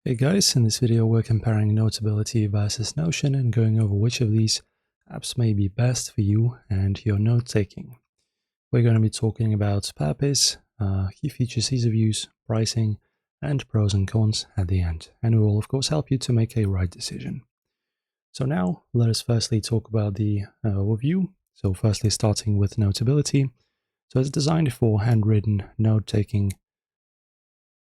Hey guys, in this video we're comparing Notability versus Notion and going over which of these apps may be best for you and your note-taking. We're going to be talking about purpose, key features, ease of use, pricing, and pros and cons at the end. And we will of course help you to make a right decision. So now let us firstly talk about the overview. So firstly starting with Notability. So it's designed for handwritten note-taking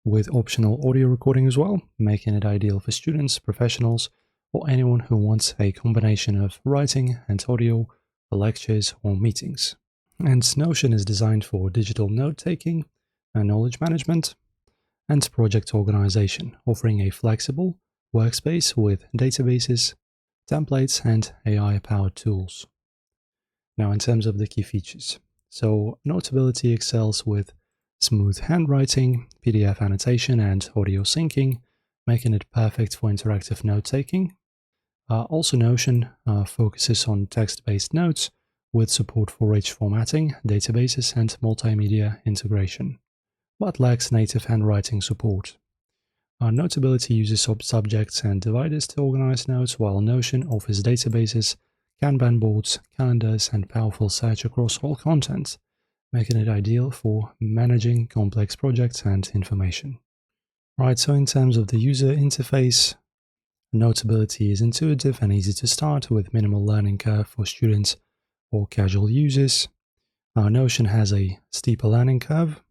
with optional audio recording as well, making it ideal for students, professionals, or anyone who wants a combination of writing and audio for lectures or meetings. And Notion is designed for digital note-taking, knowledge management, and project organization, offering a flexible workspace with databases, templates, and AI-powered tools. Now, in terms of the key features, so Notability excels with smooth handwriting, PDF annotation, and audio syncing, making it perfect for interactive note-taking. Also, Notion focuses on text-based notes with support for rich formatting, databases, and multimedia integration, but lacks native handwriting support. Notability uses subjects and dividers to organize notes, while Notion offers databases, Kanban boards, calendars, and powerful search across all content, making it ideal for managing complex projects and information. Right, so in terms of the user interface, Notability is intuitive and easy to start with minimal learning curve for students or casual users. Notion has a steeper learning curve,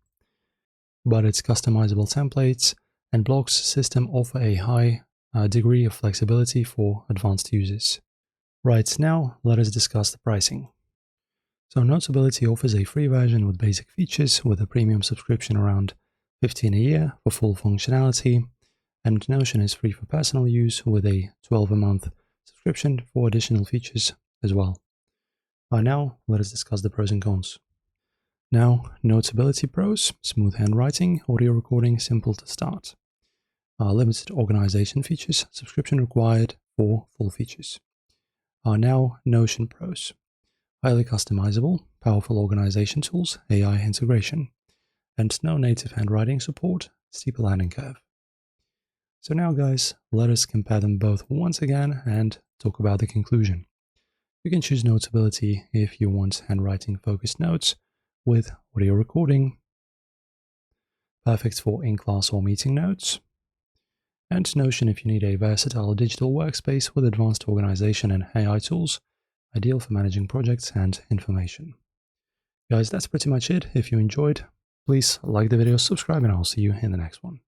but its customizable templates and blocks system offer a high degree of flexibility for advanced users. Right, now let us discuss the pricing. So Notability offers a free version with basic features with a premium subscription around $15 a year for full functionality, and Notion is free for personal use with a 12-a-month subscription for additional features as well. Now let us discuss the pros and cons. Now, Notability pros: smooth handwriting, audio recording, simple to start. Limited organization features, subscription required for full features. Now, Notion pros: highly customizable, powerful organization tools, AI integration, and no native handwriting support, steep learning curve. So now guys, let us compare them both once again and talk about the conclusion. You can choose Notability if you want handwriting focused notes with audio recording, perfect for in-class or meeting notes, and Notion if you need a versatile digital workspace with advanced organization and AI tools, ideal for managing projects and information. Guys, that's pretty much it. If you enjoyed, please like the video, subscribe, and I'll see you in the next one.